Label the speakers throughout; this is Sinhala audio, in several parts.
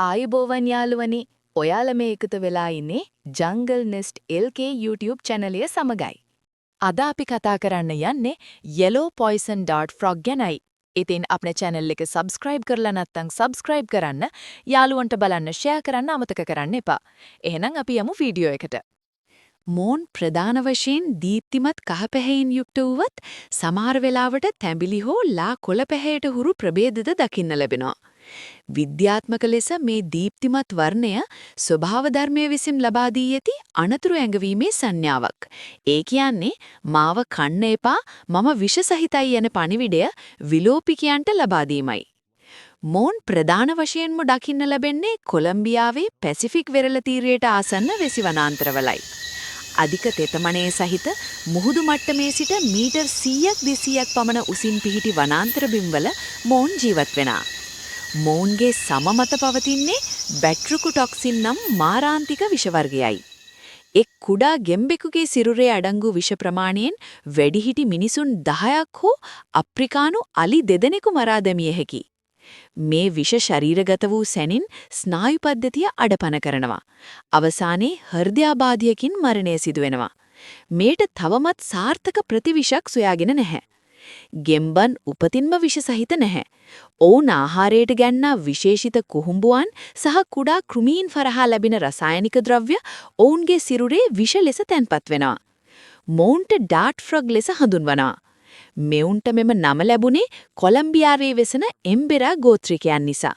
Speaker 1: ආයුබෝවන් යාළුවනි ඔයාලා මේ එකතු වෙලා ඉන්නේ ජංගල් නෙස්ට් LK YouTube channel එක සමගයි. අද අපි කතා කරන්න යන්නේ yellow poison dart frog ගැනයි. ඉතින් අපේ channel එක subscribe කරලා නැත්නම් subscribe කරන්න, යාළුවන්ට බලන්න share කරන්න අමතක කරන්න එපා. එහෙනම් අපි යමු වීඩියෝ එකට. මෝන් ප්‍රධාන වශයෙන් දීප්තිමත් කහ පැහැයෙන් යුක්ත වුවත් සමහර වෙලාවට තැඹිලි හෝ ලා කොළ පැහැයට හුරු ප්‍රභේදද දකින්න ලැබෙනවා. විද්‍යාත්මක ලෙස මේ දීප්තිමත් වර්ණය ස්වභාව ධර්මයේ විසින් ලබා දී ඇති අනතුරු ඇඟවීමේ සංඥාවක්. ඒ කියන්නේ මාව කන්න එපා මම විෂ සහිතයි යන පණිවිඩය විලෝපිකයන්ට ලබා දීමයි. මෝන් ප්‍රධාන වශයෙන්ම දකින්න ලැබෙන්නේ කොලම්බියාවේ පැසිෆික් වෙරළ තීරයට ආසන්න වෙසි වනාන්තරවලයි. අධික තෙතමනේ සහිත මුහුදු මට්ටමේ සිට මීටර් 100ක් 200ක් පමණ උසින් පිහිටි වනාන්තර බිම්වල මෝන් ජීවත් වෙනවා. මෝන්ගේ සම මත පවතින්නේ බැට්‍රිකුටොක්සින් නම් මාරාන්තික විෂ වර්ගයයි. එක් කුඩා ගෙම්බෙකුගේ සිරුරේ අඩංගු විෂ ප්‍රමාණයෙන් වැඩිහිටි මිනිසුන් 10ක් හෝ අප්‍රිකානු අලි දෙදෙනෙකු මරා දැමිය හැකියි. මේ විෂ ශරීරගත වූ සැනින් ස්නායු පද්ධතිය අඩපණ කරනවා. අවසානයේ හෘදයාබාධයකින් මරණය සිදු වෙනවා. මේට තවමත් සාර්ථක ප්‍රතිවිෂක් සොයාගෙන නැහැ. ගෙම්බන් උපතින්ම විෂ සහිත නැහැ. ඔවුන් ආහාරයට ගන්නා විශේෂිත කුහුඹුවන් සහ කුඩා කෘමීන් හරහා ලැබෙන රසායනික ද්‍රව්‍ය ඔවුන්ගේ සිරුරේ විෂ ලෙස තැන්පත් වෙනවා. මෝන්ට ඩාර්ට් ෆ්‍රොග් ලෙස හඳුන්වනවා. මෙවුන්ට මෙම නම ලැබුණේ කොලම්බියාවේ වෙසෙන එම්බෙරා ගෝත්‍රිකයන් නිසා.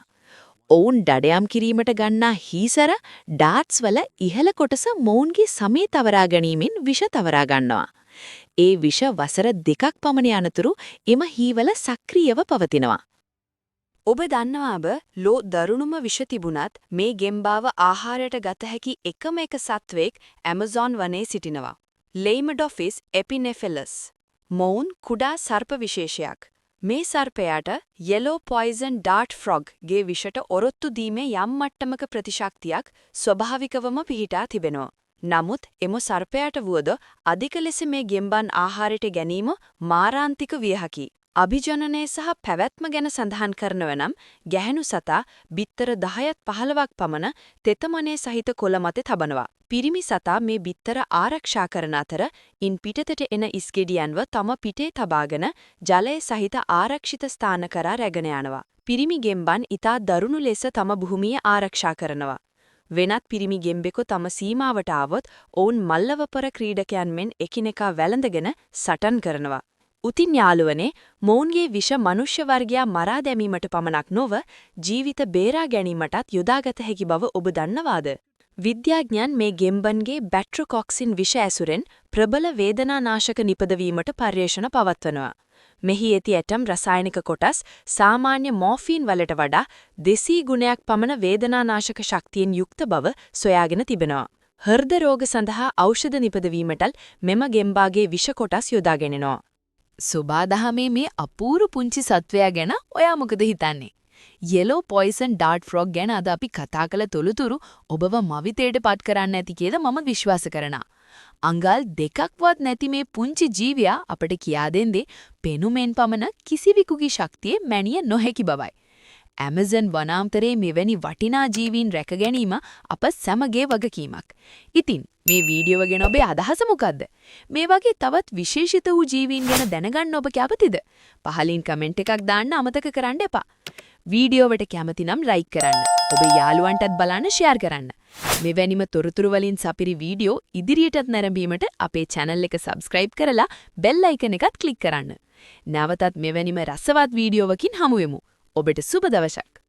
Speaker 1: ඔවුන් දඩයම් කිරීමට ගන්නා හීසර ඩාර්ට්ස් වල ඉහළ කොටස මොවුන්ගේ සමේ තවරා ගැනීමෙන් විෂ තවරා ගන්නවා. ඒ විෂ වසර 2ක් පමණ යනතුරු එම හීවල සක්‍රියව පවතිනවා. ඔබ දන්නවාද ලෝ දරුණුම විෂ තිබුණත් මේ ගෙම්බාව ආහාරයට ගත හැකි එකම එක සත්වෙක් ඇමසෝන් වනයේ සිටිනවා. ලෙයිමඩොෆිස් එපිනෙෆෙලස්. මොවුන් කුඩා සර්ප විශේෂයක්. මේ සර්පයාට yellow poison dart frog ගේ විෂට ඔරොත්තු දීමේ යම් මට්ටමක ප්‍රතිශක්තියක් ස්වභාවිකවම පිහිටා තිබෙනවා. නමුත් එම සර්පයාට වුවද අධික ලෙස මේ ගෙම්බන් ආහාරයට ගැනීම මාරාන්තික විය හැකියි. අභිජනනය සහ පැවැත්ම ගැන සඳහන් කරනව නම් ගැහැණු සතා බිත්තර 10ත් 15ක් පමණ තෙතමනේ සහිත කොළ මත තබනවා. පිරිමි සතා මේ බිත්තර ආරක්ෂා කරන අතර ඉන් පිටතට එන ඉස්ගෙඩියන්ව තම පිටේ තබාගෙන ජලය සහිත ආරක්ෂිත ස්ථාන කරා රැගෙන යනවා. පිරිමි ගෙම්බන් ඊට දරුණු ලෙස තම භූමිය ආරක්ෂා කරනවා. වෙනත් පිරිමි ගෙම්බෙකු තම සීමාවට ආවොත් ඔවුන් මල්ලවපර ක්‍රීඩකයන් මෙන් එකිනෙකා වැළඳගෙන සටන් කරනවා. උතින් යාළුවනේ මොවුන්ගේ විෂ මනුෂ්‍ය වර්ගයා මරා දැමීමට පමණක් නොව ජීවිත බේරා ගැනීමටත් යොදාගත හැකි බව ඔබ දන්නවාද? විද්‍යාඥයන් මේ ගෙම්බන්ගේ බැට්‍රිකොක්සින් විෂ ඇසුරෙන් ප්‍රබල වේදනානාශක නිපදවීමට පර්යේෂණ පවත්වනවා. මෙහි ඇති ඇටම් රසායනික කොටස් සාමාන්‍ය මෝෆීන් වලට වඩා 200 ගුණයක් පමණ වේදනානාශක ශක්තියෙන් යුක්ත බව සොයාගෙන තිබෙනවා. හෘද රෝග සඳහා ඖෂධ නිපදවීමටල් මෙම ගෙම්බාගේ විෂ කොටස් යොදාගෙනනවා. සුබාදහමේ මේ අපූර්ව පුංචි සත්වයා ගැන ඔයා මොකද හිතන්නේ? yellow poison dart frog ගැන අද අපි කතා කළ තොරතුරු ඔබව මවිතයට පත් කරන්න ඇති කියලා මම විශ්වාස කරනවා. අඟල් 2ක්වත් නැති මේ පුංචි ජීවියා අපට කියා දෙන්නේ පෙනුමෙන් පමණ කිසිවෙකුගේ ශක්තියේ මැනිය නොහැකි බවයි. ඇමසන් වනාන්තරයේ මෙවැනි වටිනා ජීවීන් රැක ගැනීම අප සැමගේ වගකීමක්. ඉතින් මේ වීඩියෝ ගැන ඔබේ අදහස මොකද්ද? මේ වගේ තවත් විශේෂිත වූ ජීවීන් ගැන දැනගන්න ඔබ කැමතිද? පහලින් කමෙන්ට් එකක් දාන්න අමතක කරන්න එපා. වීඩියෝවට කැමති නම් ලයික් කරන්න. ඔබේ යාළුවන්ටත් බලන්න ෂෙයාර් කරන්න. මෙවැනිම තොරතුරු වලින් සපිරි වීඩියෝ ඉදිරියටත් නැරඹීමට අපේ channel එක subscribe කරලා bell icon එකත් click කරන්න. නැවතත් මෙවැනිම රසවත් වීඩියෝවකින් හමු වෙමු. ඔබට සුබ දවසක්.